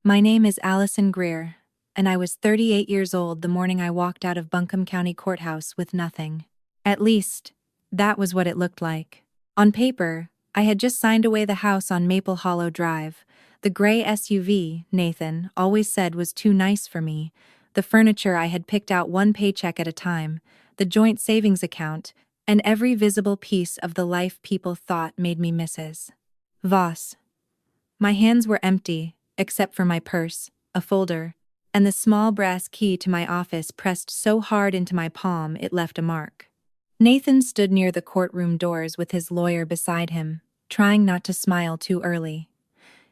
My name is Allison Greer, and I was 38 years old the morning I walked out of Buncombe County Courthouse with nothing. At least, that was what it looked like. On paper, I had just signed away the house on Maple Hollow Drive, the gray SUV Nathan always said was too nice for me, the furniture I had picked out one paycheck at a time, the joint savings account, and every visible piece of the life people thought made me Mrs. Voss. My hands were empty, except for my purse, a folder, and the small brass key to my office pressed so hard into my palm it left a mark. Nathan stood near the courtroom doors with his lawyer beside him, trying not to smile too early.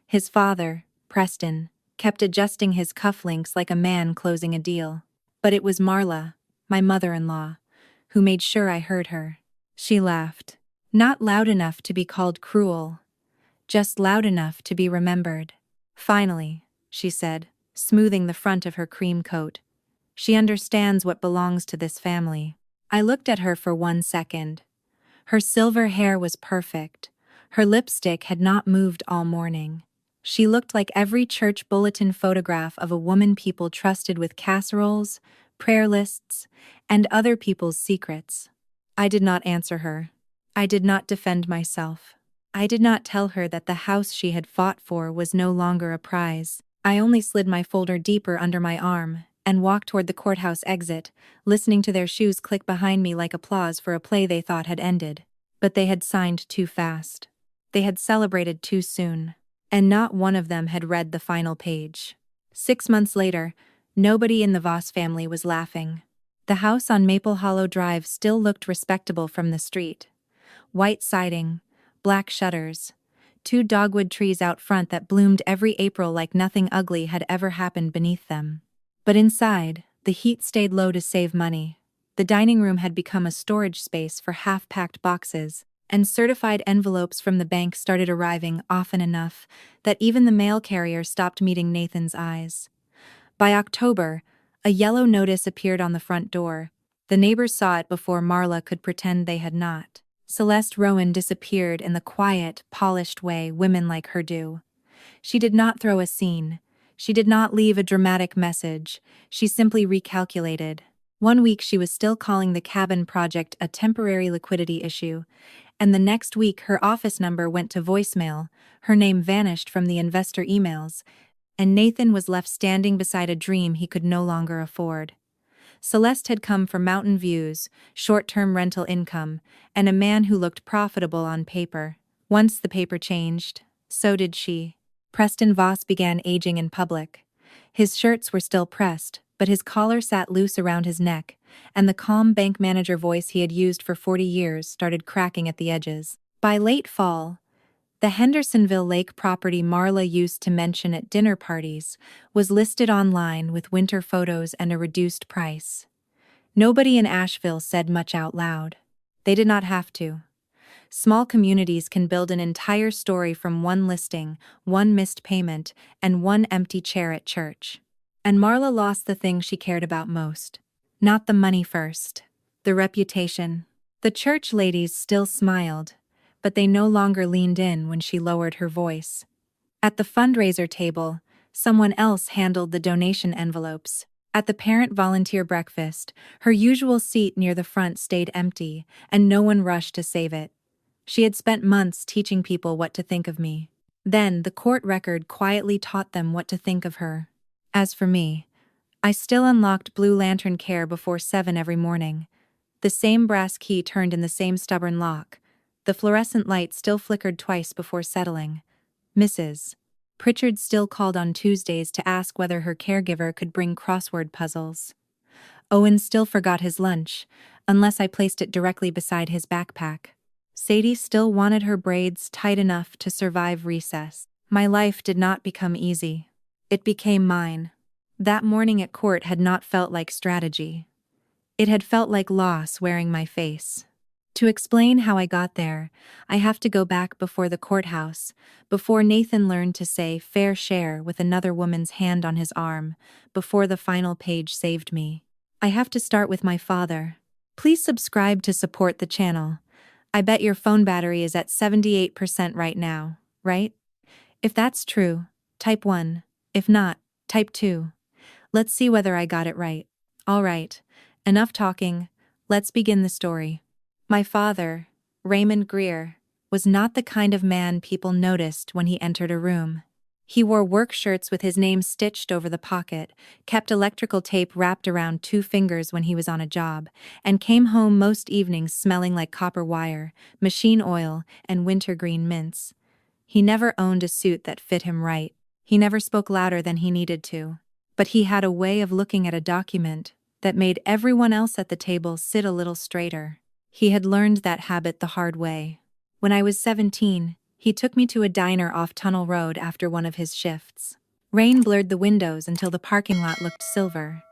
His father, Preston, kept adjusting his cufflinks like a man closing a deal. But it was Marla, my mother-in-law, who made sure I heard her. She laughed. Not loud enough to be called cruel, just loud enough to be remembered. Finally, she said, smoothing the front of her cream coat. She understands what belongs to this family. I looked at her for 1 second. Her silver hair was perfect. Her lipstick had not moved all morning. She looked like every church bulletin photograph of a woman people trusted with casseroles, prayer lists, and other people's secrets. I did not answer her. I did not defend myself. I did not tell her that the house she had fought for was no longer a prize. I only slid my folder deeper under my arm and walked toward the courthouse exit, listening to their shoes click behind me like applause for a play they thought had ended. But they had signed too fast. They had celebrated too soon. And not one of them had read the final page. 6 months later, nobody in the Voss family was laughing. The house on Maple Hollow Drive still looked respectable from the street. White siding, black shutters, 2 dogwood trees out front that bloomed every April like nothing ugly had ever happened beneath them. But inside, the heat stayed low to save money. The dining room had become a storage space for half-packed boxes, and certified envelopes from the bank started arriving often enough that even the mail carrier stopped meeting Nathan's eyes. By October, a yellow notice appeared on the front door. The neighbors saw it before Marla could pretend they had not. Celeste Rowan disappeared in the quiet, polished way women like her do. She did not throw a scene. She did not leave a dramatic message. She simply recalculated. 1 week she was still calling the cabin project a temporary liquidity issue, and the next week her office number went to voicemail, her name vanished from the investor emails, and Nathan was left standing beside a dream he could no longer afford. Celeste had come for mountain views, short-term rental income, and a man who looked profitable on paper. Once the paper changed, so did she. Preston Voss began aging in public. His shirts were still pressed, but his collar sat loose around his neck, and the calm bank manager voice he had used for 40 years started cracking at the edges. By late fall, the Hendersonville Lake property Marla used to mention at dinner parties was listed online with winter photos and a reduced price. Nobody in Asheville said much out loud. They did not have to. Small communities can build an entire story from one listing, one missed payment, and one empty chair at church. And Marla lost the thing she cared about most. Not the money first. The reputation. The church ladies still smiled, but they no longer leaned in when she lowered her voice. At the fundraiser table, someone else handled the donation envelopes. At the parent volunteer breakfast, her usual seat near the front stayed empty, and no one rushed to save it. She had spent months teaching people what to think of me. Then the court record quietly taught them what to think of her. As for me, I still unlocked Blue Lantern Care before 7 every morning. The same brass key turned in the same stubborn lock. The fluorescent light still flickered twice before settling. Mrs. Pritchard still called on Tuesdays to ask whether her caregiver could bring crossword puzzles. Owen still forgot his lunch, unless I placed it directly beside his backpack. Sadie still wanted her braids tight enough to survive recess. My life did not become easy. It became mine. That morning at court had not felt like strategy. It had felt like loss wearing my face. To explain how I got there, I have to go back before the courthouse, before Nathan learned to say fair share with another woman's hand on his arm, before the final page saved me. I have to start with my father. Please subscribe to support the channel. I bet your phone battery is at 78% right now, right? If that's true, type 1. If not, type 2. Let's see whether I got it right. All right, enough talking, let's begin the story. My father, Raymond Greer, was not the kind of man people noticed when he entered a room. He wore work shirts with his name stitched over the pocket, kept electrical tape wrapped around 2 fingers when he was on a job, and came home most evenings smelling like copper wire, machine oil, and wintergreen mints. He never owned a suit that fit him right. He never spoke louder than he needed to. But he had a way of looking at a document that made everyone else at the table sit a little straighter. He had learned that habit the hard way. When I was 17, he took me to a diner off Tunnel Road after one of his shifts. Rain blurred the windows until the parking lot looked silver,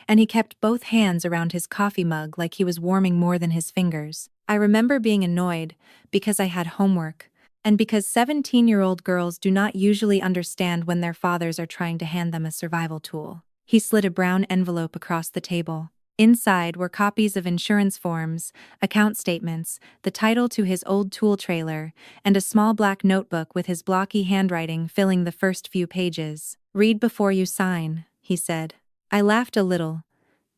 and he kept both hands around his coffee mug like he was warming more than his fingers. I remember being annoyed because I had homework, and because 17-year-old girls do not usually understand when their fathers are trying to hand them a survival tool. He slid a brown envelope across the table. Inside were copies of insurance forms, account statements, the title to his old tool trailer, and a small black notebook with his blocky handwriting filling the first few pages. "Read before you sign," he said. I laughed a little.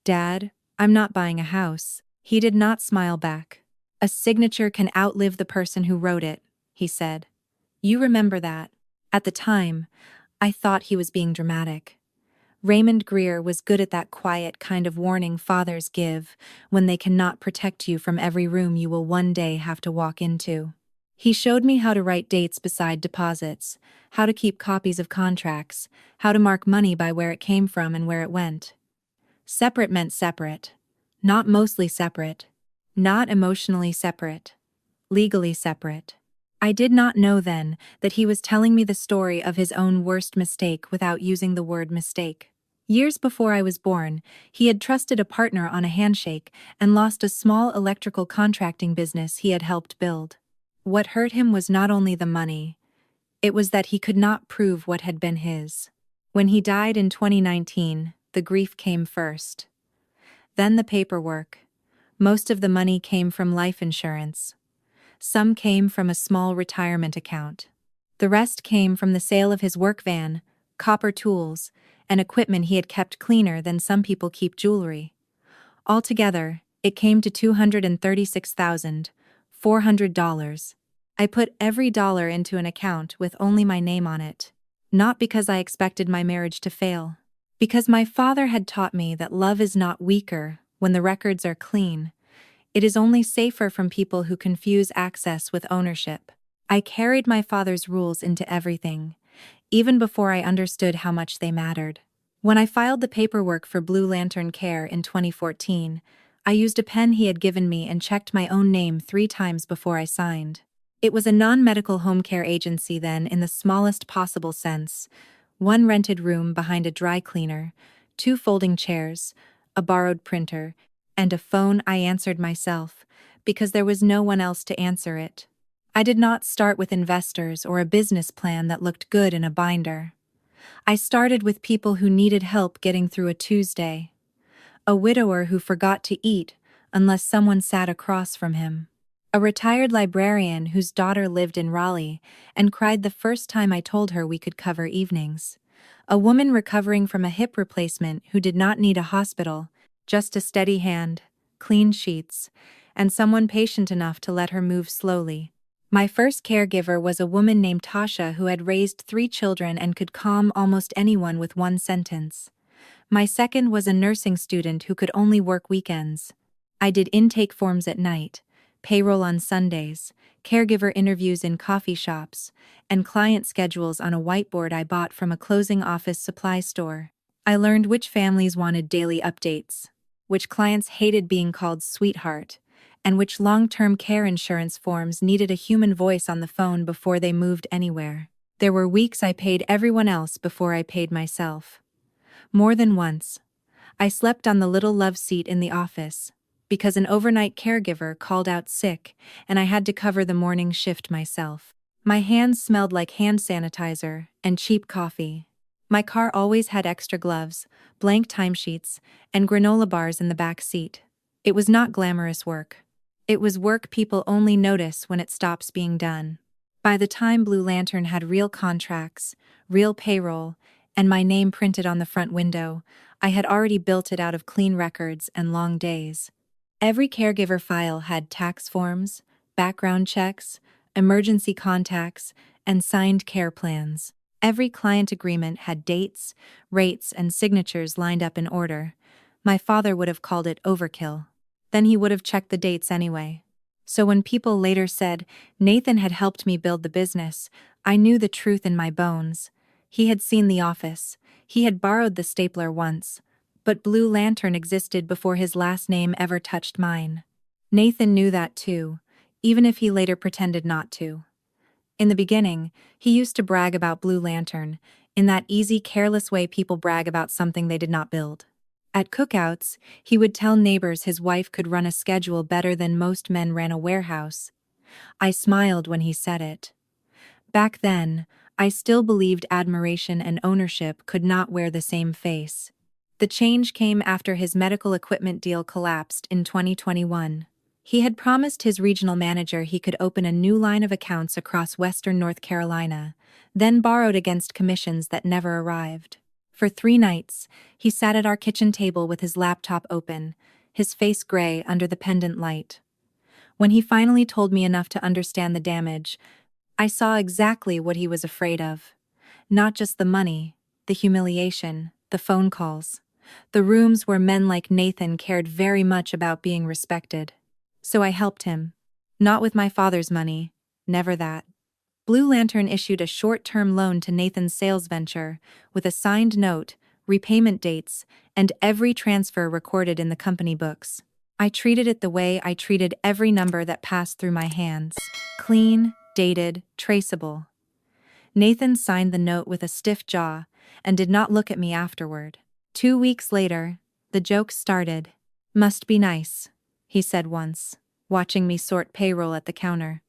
"Dad, I'm not buying a house." He did not smile back. "A signature can outlive the person who wrote it," he said. "You remember that." At the time, I thought he was being dramatic. Raymond Greer was good at that quiet kind of warning fathers give when they cannot protect you from every room you will one day have to walk into. He showed me how to write dates beside deposits, how to keep copies of contracts, how to mark money by where it came from and where it went. Separate meant separate. Not mostly separate. Not emotionally separate. Legally separate. I did not know then that he was telling me the story of his own worst mistake without using the word mistake. Years before I was born, he had trusted a partner on a handshake and lost a small electrical contracting business he had helped build. What hurt him was not only the money, it was that he could not prove what had been his. When he died in 2019, the grief came first. Then the paperwork. Most of the money came from life insurance. Some came from a small retirement account. The rest came from the sale of his work van, copper tools, and equipment he had kept cleaner than some people keep jewelry. Altogether, it came to $236,400. I put every dollar into an account with only my name on it. Not because I expected my marriage to fail. Because my father had taught me that love is not weaker when the records are clean. It is only safer from people who confuse access with ownership. I carried my father's rules into everything, even before I understood how much they mattered. When I filed the paperwork for Blue Lantern Care in 2014, I used a pen he had given me and checked my own name 3 times before I signed. It was a non-medical home care agency then in the smallest possible sense. 1 rented room behind a dry cleaner, 2 folding chairs, a borrowed printer, and a phone I answered myself, because there was no one else to answer it. I did not start with investors or a business plan that looked good in a binder. I started with people who needed help getting through a Tuesday. A widower who forgot to eat unless someone sat across from him. A retired librarian whose daughter lived in Raleigh and cried the first time I told her we could cover evenings. A woman recovering from a hip replacement who did not need a hospital, just a steady hand, clean sheets, and someone patient enough to let her move slowly. My first caregiver was a woman named Tasha who had raised 3 children and could calm almost anyone with 1 sentence. My second was a nursing student who could only work weekends. I did intake forms at night, payroll on Sundays, caregiver interviews in coffee shops, and client schedules on a whiteboard I bought from a closing office supply store. I learned which families wanted daily updates, which clients hated being called sweetheart, and which long-term care insurance forms needed a human voice on the phone before they moved anywhere. There were weeks I paid everyone else before I paid myself. More than once, I slept on the little love seat in the office, because an overnight caregiver called out sick and I had to cover the morning shift myself. My hands smelled like hand sanitizer and cheap coffee. My car always had extra gloves, blank timesheets, and granola bars in the back seat. It was not glamorous work. It was work people only notice when it stops being done. By the time Blue Lantern had real contracts, real payroll, and my name printed on the front window. I had already built it out of clean records and long days. Every caregiver file had tax forms, background checks, emergency contacts, and signed care plans. Every client agreement had dates, rates, and signatures lined up in order. My father would have called it overkill. Then he would have checked the dates anyway. So when people later said Nathan had helped me build the business, I knew the truth in my bones. He had seen the office. He had borrowed the stapler once. But Blue Lantern existed before his last name ever touched mine. Nathan knew that too, even if he later pretended not to. In the beginning, he used to brag about Blue Lantern, in that easy, careless way people brag about something they did not build. At cookouts, he would tell neighbors his wife could run a schedule better than most men ran a warehouse. I smiled when he said it. Back then, I still believed admiration and ownership could not wear the same face. The change came after his medical equipment deal collapsed in 2021. He had promised his regional manager he could open a new line of accounts across western North Carolina, then borrowed against commissions that never arrived. For 3 nights, he sat at our kitchen table with his laptop open, his face gray under the pendant light. When he finally told me enough to understand the damage, I saw exactly what he was afraid of. Not just the money, the humiliation, the phone calls. The rooms where men like Nathan cared very much about being respected. So I helped him. Not with my father's money, never that. Blue Lantern issued a short-term loan to Nathan's sales venture, with a signed note, repayment dates, and every transfer recorded in the company books. I treated it the way I treated every number that passed through my hands. Clean, dated, traceable. Nathan signed the note with a stiff jaw, and did not look at me afterward. 2 weeks later, the joke started. "Must be nice," he said once, watching me sort payroll at the counter.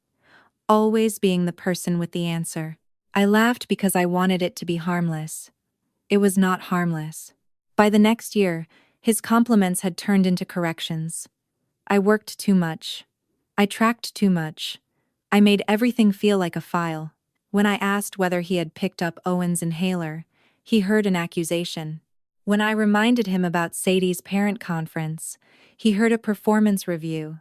Always being the person with the answer. I laughed because I wanted it to be harmless. It was not harmless. By the next year, his compliments had turned into corrections. I worked too much. I tracked too much. I made everything feel like a file. When I asked whether he had picked up Owen's inhaler, he heard an accusation. When I reminded him about Sadie's parent conference, he heard a performance review.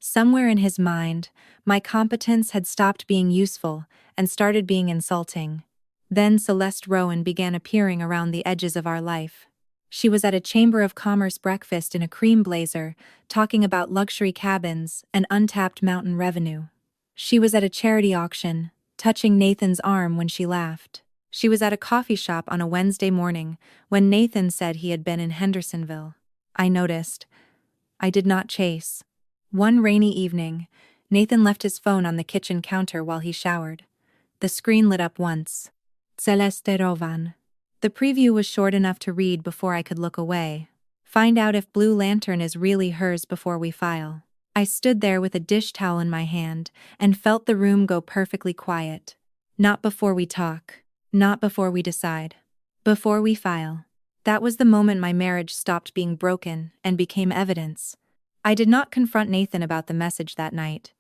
Somewhere in his mind, my competence had stopped being useful and started being insulting. Then Celeste Rowan began appearing around the edges of our life. She was at a Chamber of Commerce breakfast in a cream blazer, talking about luxury cabins and untapped mountain revenue. She was at a charity auction, touching Nathan's arm when she laughed. She was at a coffee shop on a Wednesday morning when Nathan said he had been in Hendersonville. I noticed. I did not chase. One rainy evening, Nathan left his phone on the kitchen counter while he showered. The screen lit up once. Celeste Rowan. The preview was short enough to read before I could look away. Find out if Blue Lantern is really hers before we file. I stood there with a dish towel in my hand and felt the room go perfectly quiet. Not before we talk. Not before we decide. Before we file. That was the moment my marriage stopped being broken and became evidence. I did not confront Nathan about the message that night.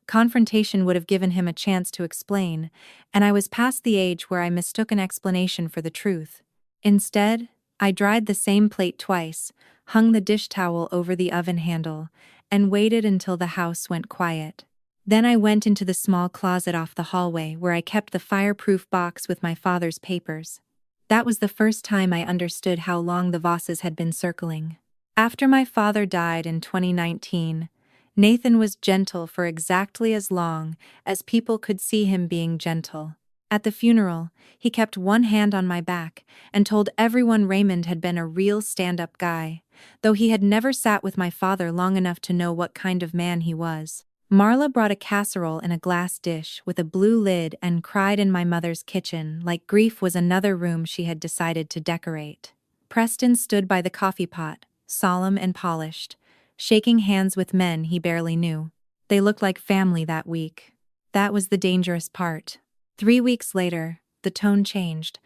Confrontation would have given him a chance to explain, and I was past the age where I mistook an explanation for the truth. Instead, I dried the same plate twice, hung the dish towel over the oven handle, and waited until the house went quiet. Then I went into the small closet off the hallway where I kept the fireproof box with my father's papers. That was the first time I understood how long the Vosses had been circling. After my father died in 2019, Nathan was gentle for exactly as long as people could see him being gentle. At the funeral, he kept one hand on my back and told everyone Raymond had been a real stand-up guy, though he had never sat with my father long enough to know what kind of man he was. Marla brought a casserole in a glass dish with a blue lid and cried in my mother's kitchen like grief was another room she had decided to decorate. Preston stood by the coffee pot, solemn and polished, shaking hands with men he barely knew. They looked like family that week. That was the dangerous part. 3 weeks later, the tone changed.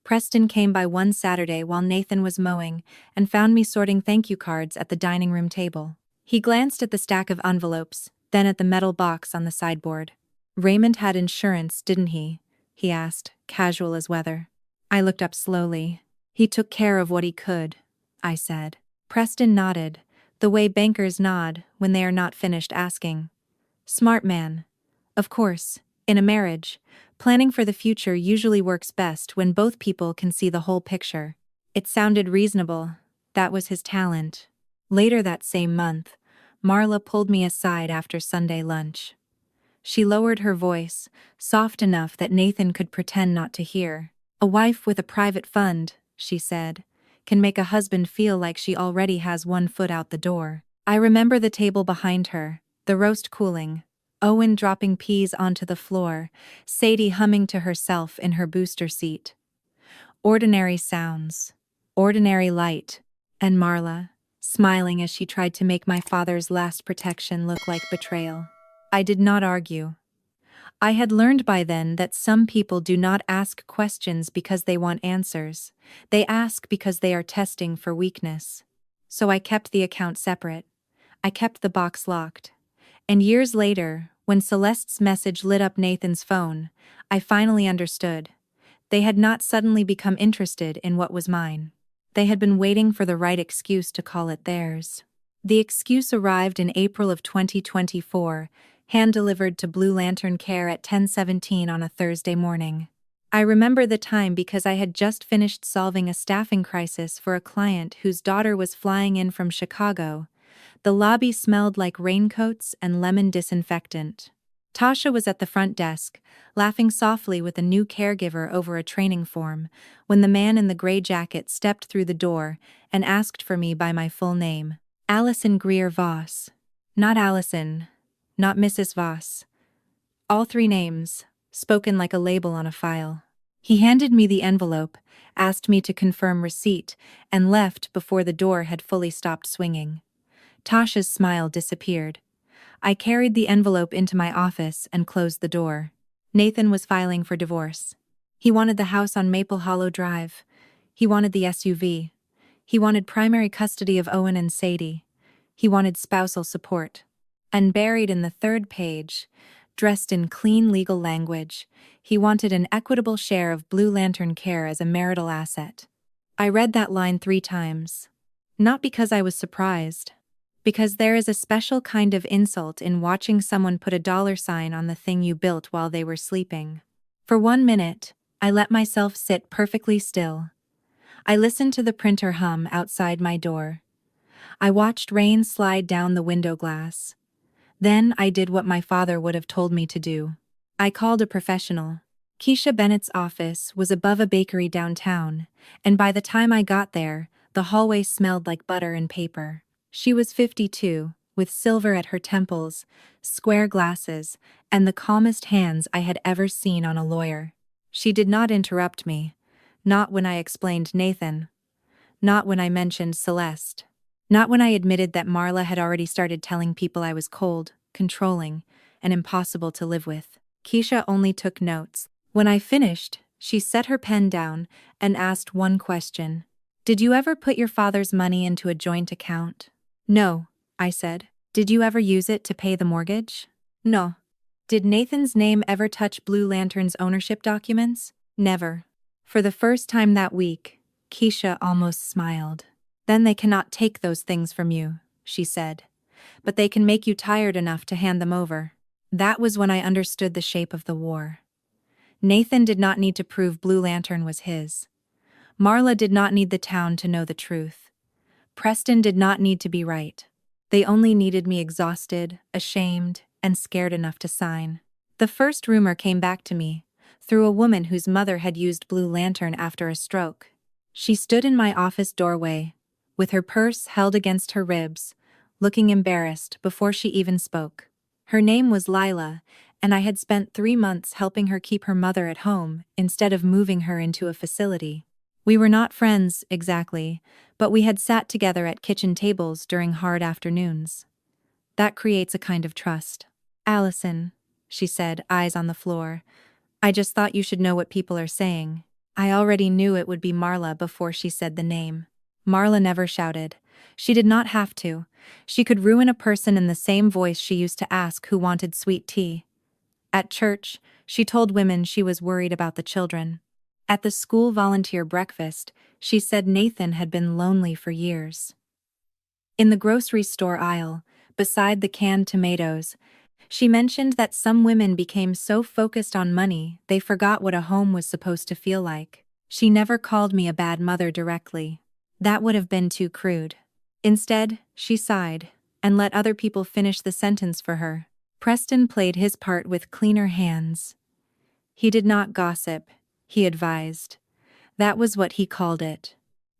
Preston came by one Saturday while Nathan was mowing and found me sorting thank you cards at the dining room table. He glanced at the stack of envelopes, then at the metal box on the sideboard. "Raymond had insurance, didn't he?" he asked, casual as weather. I looked up slowly. He took care of what he could, I said. Preston nodded, the way bankers nod when they are not finished asking. Smart man. Of course, in a marriage, planning for the future usually works best when both people can see the whole picture. It sounded reasonable. That was his talent. Later that same month, Marla pulled me aside after Sunday lunch. She lowered her voice, soft enough that Nathan could pretend not to hear. A wife with a private fund, she said, can make a husband feel like she already has one foot out the door. I remember the table behind her, the roast cooling, Owen dropping peas onto the floor, Sadie humming to herself in her booster seat. Ordinary sounds, ordinary light, and Marla, smiling as she tried to make my father's last protection look like betrayal. I did not argue. I had learned by then that some people do not ask questions because they want answers. They ask because they are testing for weakness. So I kept the account separate. I kept the box locked. And years later, when Celeste's message lit up Nathan's phone, I finally understood. They had not suddenly become interested in what was mine. They had been waiting for the right excuse to call it theirs. The excuse arrived in April of 2024, hand-delivered to Blue Lantern Care at 10:17 on a Thursday morning. I remember the time because I had just finished solving a staffing crisis for a client whose daughter was flying in from Chicago. The lobby smelled like raincoats and lemon disinfectant. Tasha was at the front desk, laughing softly with a new caregiver over a training form, when the man in the gray jacket stepped through the door and asked for me by my full name. Allison Greer Voss. Not Allison. Not Mrs. Voss. All three names, spoken like a label on a file. He handed me the envelope, asked me to confirm receipt, and left before the door had fully stopped swinging. Tasha's smile disappeared. I carried the envelope into my office and closed the door. Nathan was filing for divorce. He wanted the house on Maple Hollow Drive. He wanted the SUV. He wanted primary custody of Owen and Sadie. He wanted spousal support. And buried in the third page, dressed in clean legal language, he wanted an equitable share of Blue Lantern Care as a marital asset. I read that line 3 times. Not because I was surprised. Because there is a special kind of insult in watching someone put a $sign on the thing you built while they were sleeping. For 1 minute, I let myself sit perfectly still. I listened to the printer hum outside my door. I watched rain slide down the window glass. Then I did what my father would have told me to do. I called a professional. Keisha Bennett's office was above a bakery downtown, and by the time I got there, the hallway smelled like butter and paper. She was 52, with silver at her temples, square glasses, and the calmest hands I had ever seen on a lawyer. She did not interrupt me. Not when I explained Nathan. Not when I mentioned Celeste. Not when I admitted that Marla had already started telling people I was cold, controlling, and impossible to live with. Keisha only took notes. When I finished, she set her pen down and asked one question. Did you ever put your father's money into a joint account? No, I said. Did you ever use it to pay the mortgage? No. Did Nathan's name ever touch Blue Lantern's ownership documents? Never. For the first time that week, Keisha almost smiled. Then they cannot take those things from you, she said. But they can make you tired enough to hand them over. That was when I understood the shape of the war. Nathan did not need to prove Blue Lantern was his. Marla did not need the town to know the truth. Preston did not need to be right. They only needed me exhausted, ashamed, and scared enough to sign. The first rumor came back to me, through a woman whose mother had used Blue Lantern after a stroke. She stood in my office doorway, with her purse held against her ribs, looking embarrassed before she even spoke. Her name was Lila, and I had spent 3 months helping her keep her mother at home instead of moving her into a facility. We were not friends, exactly, but we had sat together at kitchen tables during hard afternoons. That creates a kind of trust. Allison, she said, eyes on the floor. I just thought you should know what people are saying. I already knew it would be Marla before she said the name. Marla never shouted. She did not have to. She could ruin a person in the same voice she used to ask who wanted sweet tea. At church, she told women she was worried about the children. At the school volunteer breakfast, she said Nathan had been lonely for years. In the grocery store aisle, beside the canned tomatoes, she mentioned that some women became so focused on money they forgot what a home was supposed to feel like. She never called me a bad mother directly. That would have been too crude. Instead, she sighed and let other people finish the sentence for her. Preston played his part with cleaner hands. He did not gossip, he advised. That was what he called it.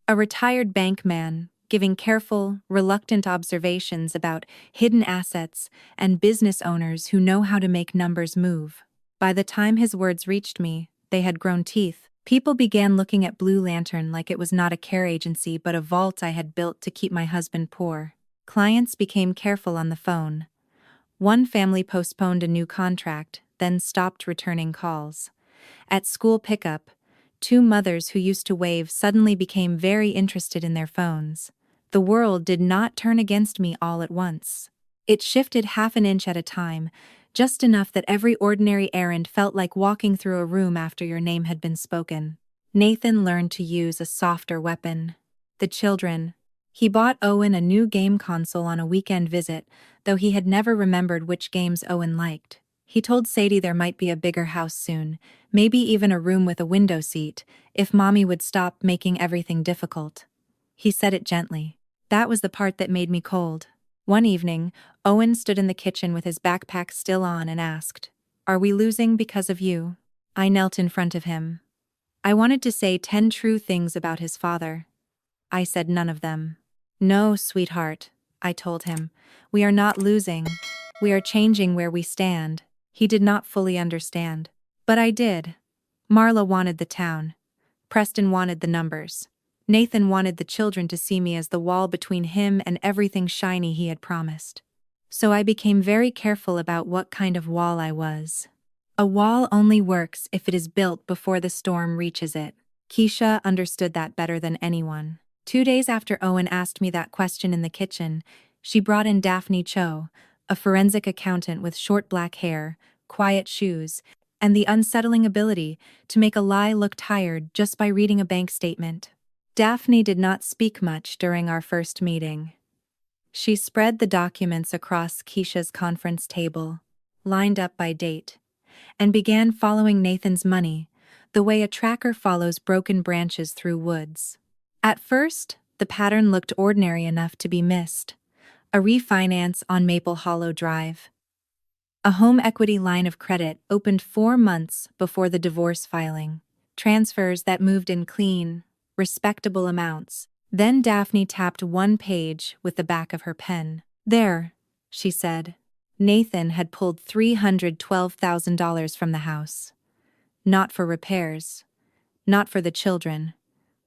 A retired bank man, giving careful, reluctant observations about hidden assets and business owners who know how to make numbers move. By the time his words reached me, they had grown teeth. People began looking at Blue Lantern like it was not a care agency but a vault I had built to keep my husband poor. Clients became careful on the phone. One family postponed a new contract, then stopped returning calls. At school pickup, two mothers who used to wave suddenly became very interested in their phones. The world did not turn against me all at once. It shifted half an inch at a time, just enough that every ordinary errand felt like walking through a room after your name had been spoken. Nathan learned to use a softer weapon. The children. He bought Owen a new game console on a weekend visit, though he had never remembered which games Owen liked. He told Sadie there might be a bigger house soon, maybe even a room with a window seat, if Mommy would stop making everything difficult. He said it gently. That was the part that made me cold. One evening, Owen stood in the kitchen with his backpack still on and asked, "Are we losing because of you?" I knelt in front of him. I wanted to say 10 true things about his father. I said none of them. "No, sweetheart," I told him. "We are not losing. We are changing where we stand." He did not fully understand. But I did. Marla wanted the town. Preston wanted the numbers. Nathan wanted the children to see me as the wall between him and everything shiny he had promised. So I became very careful about what kind of wall I was. A wall only works if it is built before the storm reaches it. Keisha understood that better than anyone. 2 days after Owen asked me that question in the kitchen, she brought in Daphne Cho, a forensic accountant with short black hair, quiet shoes, and the unsettling ability to make a lie look tired just by reading a bank statement. Daphne did not speak much during our first meeting. She spread the documents across Keisha's conference table, lined up by date, and began following Nathan's money, the way a tracker follows broken branches through woods. At first, the pattern looked ordinary enough to be missed. A refinance on Maple Hollow Drive. A home equity line of credit opened 4 months before the divorce filing. Transfers that moved in clean, respectable amounts. Then Daphne tapped one page with the back of her pen. "There," she said. Nathan had pulled $312,000 from the house. Not for repairs. Not for the children.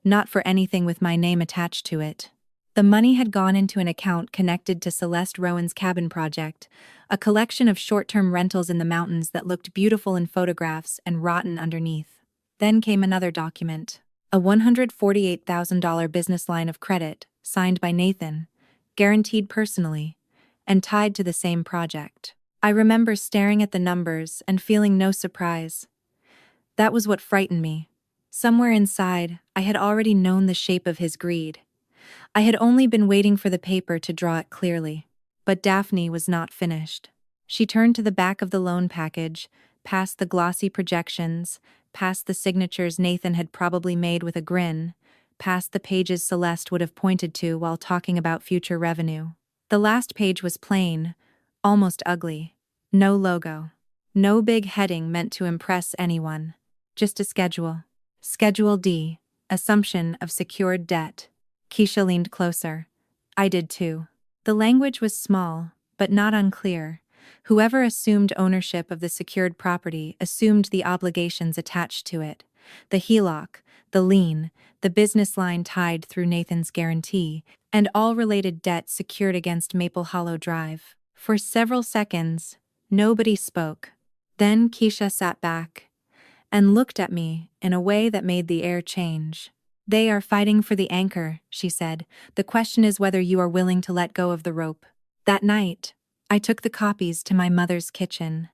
Not for anything with my name attached to it. The money had gone into an account connected to Celeste Rowan's cabin project, a collection of short-term rentals in the mountains that looked beautiful in photographs and rotten underneath. Then came another document. A $148,000 business line of credit, signed by Nathan, guaranteed personally, and tied to the same project. I remember staring at the numbers and feeling no surprise. That was what frightened me. Somewhere inside, I had already known the shape of his greed. I had only been waiting for the paper to draw it clearly. But Daphne was not finished. She turned to the back of the loan package, past the glossy projections, past the signatures Nathan had probably made with a grin, past the pages Celeste would have pointed to while talking about future revenue. The last page was plain, almost ugly. No logo. No big heading meant to impress anyone. Just a schedule. Schedule D, assumption of secured debt. Keisha leaned closer. I did too. The language was small, but not unclear. Whoever assumed ownership of the secured property assumed the obligations attached to it. The HELOC, the lien, the business line tied through Nathan's guarantee, and all related debt secured against Maple Hollow Drive. For several seconds, nobody spoke. Then Keisha sat back and looked at me in a way that made the air change. "They are fighting for the anchor," she said. "The question is whether you are willing to let go of the rope." That night, I took the copies to my mother's kitchen.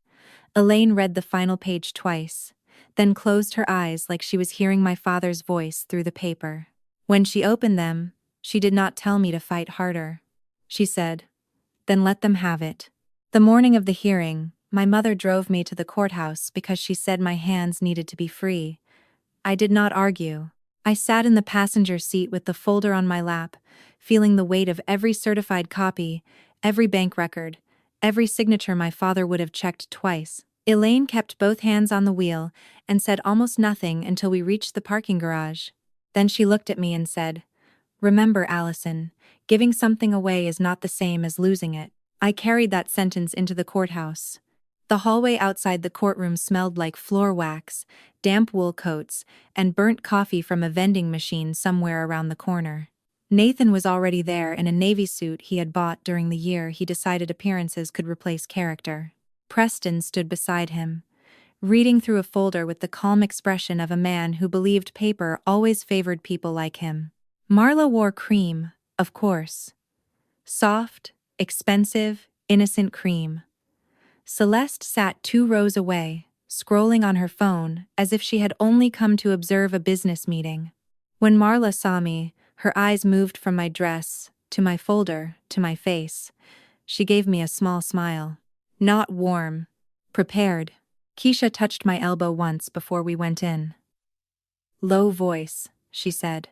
Elaine read the final page twice, then closed her eyes like she was hearing my father's voice through the paper. When she opened them, she did not tell me to fight harder. She said, "Then let them have it." The morning of the hearing, my mother drove me to the courthouse because she said my hands needed to be free. I did not argue. I sat in the passenger seat with the folder on my lap, feeling the weight of every certified copy, every bank record, every signature my father would have checked twice. Elaine kept both hands on the wheel and said almost nothing until we reached the parking garage. Then she looked at me and said, "Remember, Allison, giving something away is not the same as losing it." I carried that sentence into the courthouse. The hallway outside the courtroom smelled like floor wax, damp wool coats, and burnt coffee from a vending machine somewhere around the corner. Nathan was already there in a navy suit he had bought during the year he decided appearances could replace character. Preston stood beside him, reading through a folder with the calm expression of a man who believed paper always favored people like him. Marla wore cream, of course. Soft, expensive, innocent cream. Celeste sat 2 rows away, scrolling on her phone as if she had only come to observe a business meeting. When Marla saw me, her eyes moved from my dress, to my folder, to my face. She gave me a small smile. Not warm. Prepared. Keisha touched my elbow once before we went in. "Low voice," she said.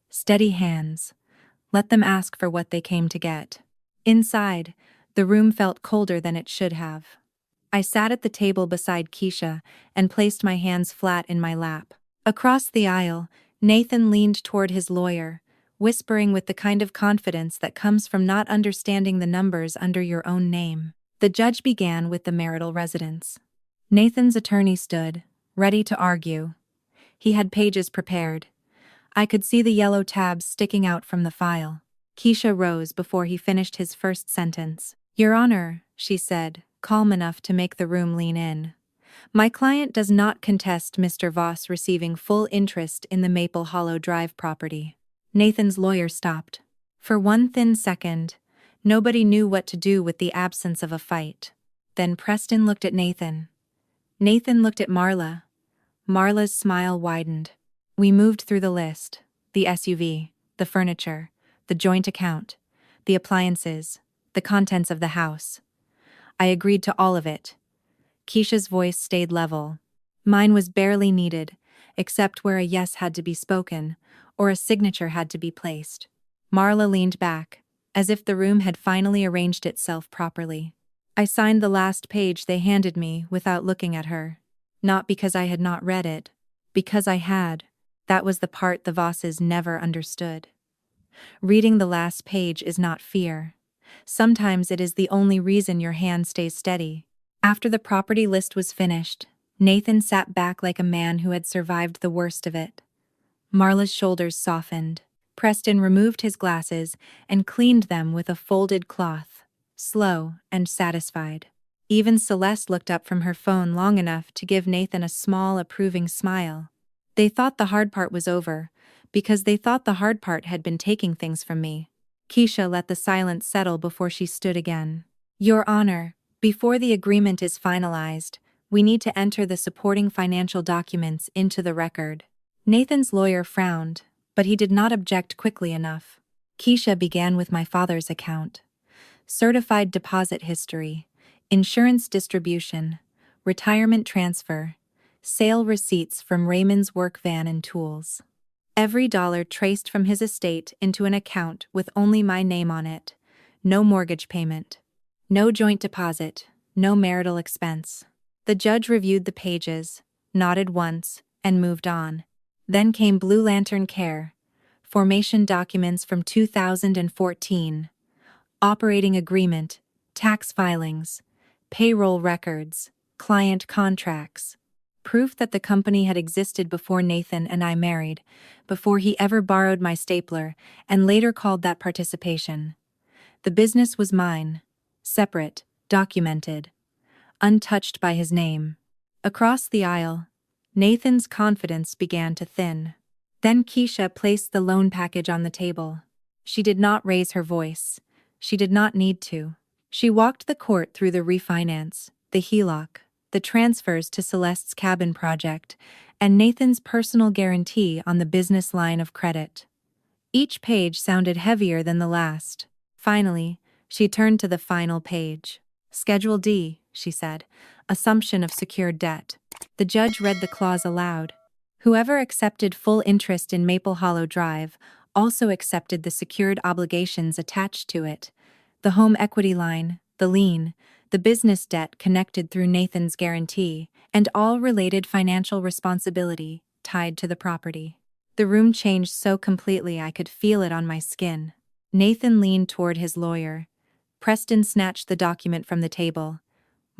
"Steady hands. Let them ask for what they came to get." Inside, the room felt colder than it should have. I sat at the table beside Keisha and placed my hands flat in my lap. Across the aisle, Nathan leaned toward his lawyer, whispering with the kind of confidence that comes from not understanding the numbers under your own name. The judge began with the marital residence. Nathan's attorney stood, ready to argue. He had pages prepared. I could see the yellow tabs sticking out from the file. Keisha rose before he finished his first sentence. "Your Honor," she said, calm enough to make the room lean in. "My client does not contest Mr. Voss receiving full interest in the Maple Hollow Drive property." Nathan's lawyer stopped. For one thin second, nobody knew what to do with the absence of a fight. Then Preston looked at Nathan. Nathan looked at Marla. Marla's smile widened. We moved through the list: the SUV, the furniture, the joint account, the appliances, the contents of the house. I agreed to all of it. Keisha's voice stayed level. Mine was barely needed, except where a yes had to be spoken, or a signature had to be placed. Marla leaned back, as if the room had finally arranged itself properly. I signed the last page they handed me without looking at her. Not because I had not read it, because I had. That was the part the Vosses never understood. Reading the last page is not fear. Sometimes it is the only reason your hand stays steady. After the property list was finished, Nathan sat back like a man who had survived the worst of it. Marla's shoulders softened. Preston removed his glasses and cleaned them with a folded cloth, slow and satisfied. Even Celeste looked up from her phone long enough to give Nathan a small, approving smile. They thought the hard part was over, because they thought the hard part had been taking things from me. Keisha let the silence settle before she stood again. "Your Honor, before the agreement is finalized, we need to enter the supporting financial documents into the record." Nathan's lawyer frowned, but he did not object quickly enough. Keisha began with my father's account. Certified deposit history, insurance distribution, retirement transfer, sale receipts from Raymond's work van and tools. Every dollar traced from his estate into an account with only my name on it. No mortgage payment. No joint deposit. No marital expense. The judge reviewed the pages, nodded once, and moved on. Then came Blue Lantern Care, formation documents from 2014, operating agreement, tax filings, payroll records, client contracts. Proof that the company had existed before Nathan and I married, before he ever borrowed my stapler and later called that participation. The business was mine, separate, documented, untouched by his name. Across the aisle, Nathan's confidence began to thin. Then Keisha placed the loan package on the table. She did not raise her voice. She did not need to. She walked the court through the refinance, the HELOC, the transfers to Celeste's cabin project, and Nathan's personal guarantee on the business line of credit. Each page sounded heavier than the last. Finally, she turned to the final page. Schedule D, she said. Assumption of secured debt. The judge read the clause aloud. Whoever accepted full interest in Maple Hollow Drive also accepted the secured obligations attached to it. The home equity line, the lien, the business debt connected through Nathan's guarantee, and all related financial responsibility tied to the property. The room changed so completely I could feel it on my skin. Nathan leaned toward his lawyer. Preston snatched the document from the table.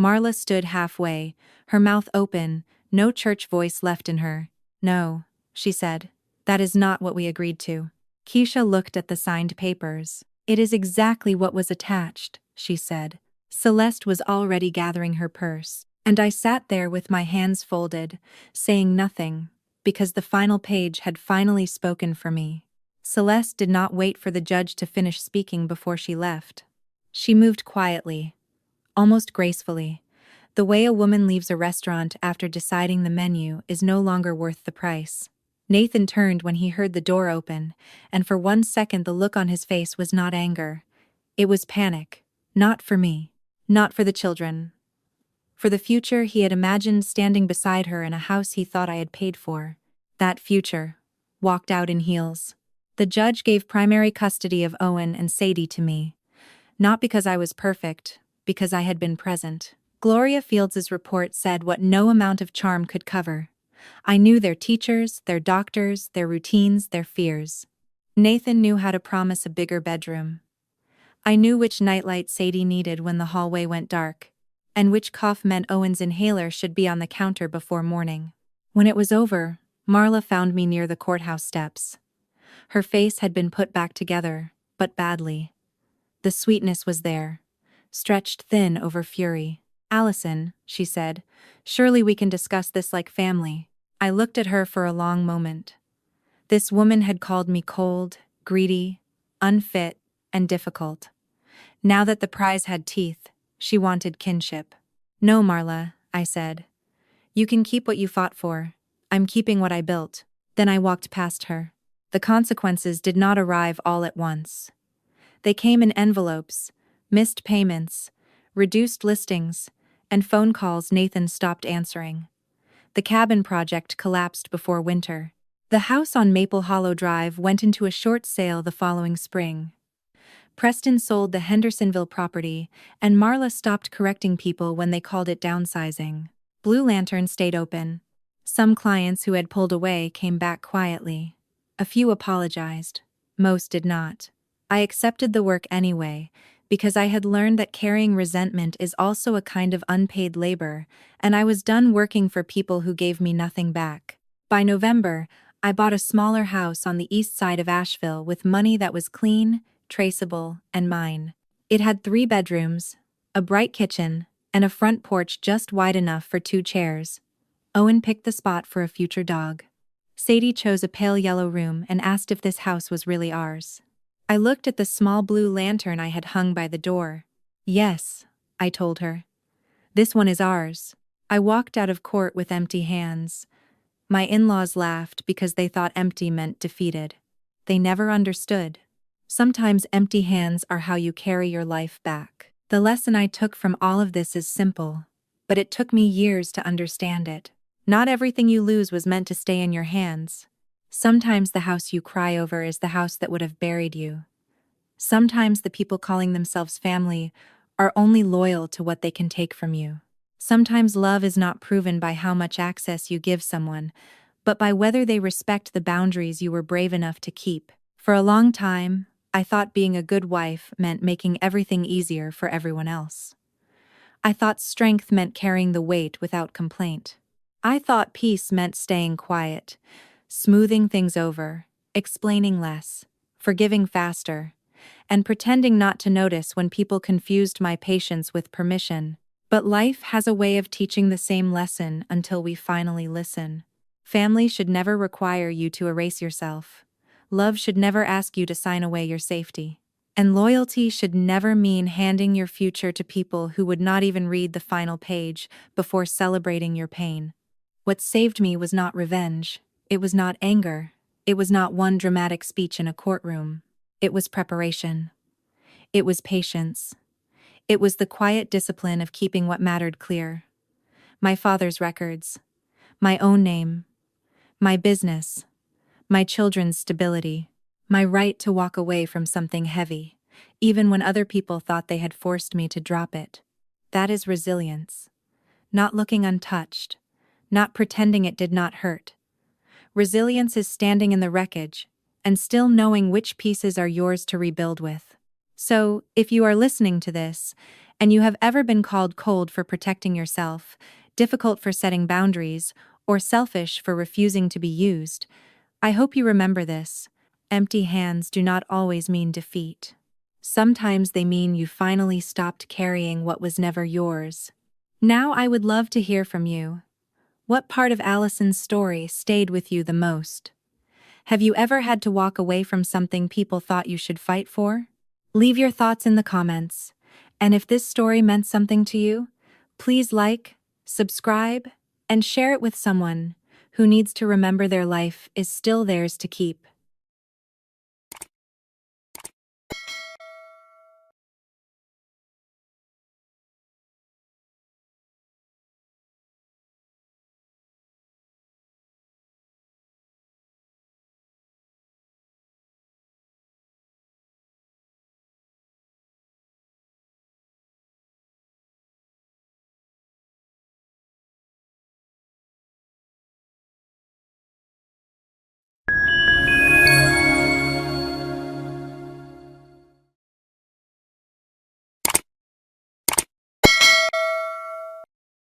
Marla stood halfway, her mouth open, no church voice left in her. No, she said. That is not what we agreed to. Keisha looked at the signed papers. It is exactly what was attached, she said. Celeste was already gathering her purse, and I sat there with my hands folded, saying nothing, because the final page had finally spoken for me. Celeste did not wait for the judge to finish speaking before she left. She moved quietly, almost gracefully. The way a woman leaves a restaurant after deciding the menu is no longer worth the price. Nathan turned when he heard the door open, and for 1 second the look on his face was not anger. It was panic. Not for me. Not for the children. For the future he had imagined standing beside her in a house he thought I had paid for. That future walked out in heels. The judge gave primary custody of Owen and Sadie to me. Not because I was perfect, because I had been present. Gloria Fields's report said what no amount of charm could cover. I knew their teachers, their doctors, their routines, their fears. Nathan knew how to promise a bigger bedroom. I knew which nightlight Sadie needed when the hallway went dark, and which cough meant Owen's inhaler should be on the counter before morning. When it was over, Marla found me near the courthouse steps. Her face had been put back together, but badly. The sweetness was there, stretched thin over fury. Allison, she said, surely we can discuss this like family. I looked at her for a long moment. This woman had called me cold, greedy, unfit, and difficult. Now that the prize had teeth, she wanted kinship. No, Marla, I said. You can keep what you fought for. I'm keeping what I built. Then I walked past her. The consequences did not arrive all at once. They came in envelopes, missed payments, reduced listings, and phone calls Nathan stopped answering. The cabin project collapsed before winter. The house on Maple Hollow Drive went into a short sale the following spring. Preston sold the Hendersonville property, and Marla stopped correcting people when they called it downsizing. Blue Lantern stayed open. Some clients who had pulled away came back quietly. A few apologized. Most did not. I accepted the work anyway, because I had learned that carrying resentment is also a kind of unpaid labor, and I was done working for people who gave me nothing back. By November, I bought a smaller house on the east side of Asheville with money that was clean, traceable, and mine. It had 3 bedrooms, a bright kitchen, and a front porch just wide enough for 2 chairs. Owen picked the spot for a future dog. Sadie chose a pale yellow room and asked if this house was really ours. I looked at the small blue lantern I had hung by the door. Yes, I told her. This one is ours. I walked out of court with empty hands. My in-laws laughed because they thought empty meant defeated. They never understood. Sometimes empty hands are how you carry your life back. The lesson I took from all of this is simple, but it took me years to understand it. Not everything you lose was meant to stay in your hands. Sometimes the house you cry over is the house that would have buried you. Sometimes the people calling themselves family are only loyal to what they can take from you. Sometimes love is not proven by how much access you give someone, but by whether they respect the boundaries you were brave enough to keep. For a long time, I thought being a good wife meant making everything easier for everyone else. I thought strength meant carrying the weight without complaint. I thought peace meant staying quiet, smoothing things over, explaining less, forgiving faster, and pretending not to notice when people confused my patience with permission. But life has a way of teaching the same lesson until we finally listen. Family should never require you to erase yourself. Love should never ask you to sign away your safety. And loyalty should never mean handing your future to people who would not even read the final page before celebrating your pain. What saved me was not revenge. It was not anger. It was not one dramatic speech in a courtroom. It was preparation. It was patience. It was the quiet discipline of keeping what mattered clear. My father's records. My own name. My business. My children's stability. My right to walk away from something heavy, even when other people thought they had forced me to drop it. That is resilience. Not looking untouched. Not pretending it did not hurt. Resilience is standing in the wreckage and still knowing which pieces are yours to rebuild with. So, if you are listening to this, and you have ever been called cold for protecting yourself, difficult for setting boundaries, or selfish for refusing to be used, I hope you remember this. Empty hands do not always mean defeat. Sometimes they mean you finally stopped carrying what was never yours. Now I would love to hear from you. What part of Allison's story stayed with you the most? Have you ever had to walk away from something people thought you should fight for? Leave your thoughts in the comments. And if this story meant something to you, please like, subscribe, and share it with someone who needs to remember their life is still theirs to keep.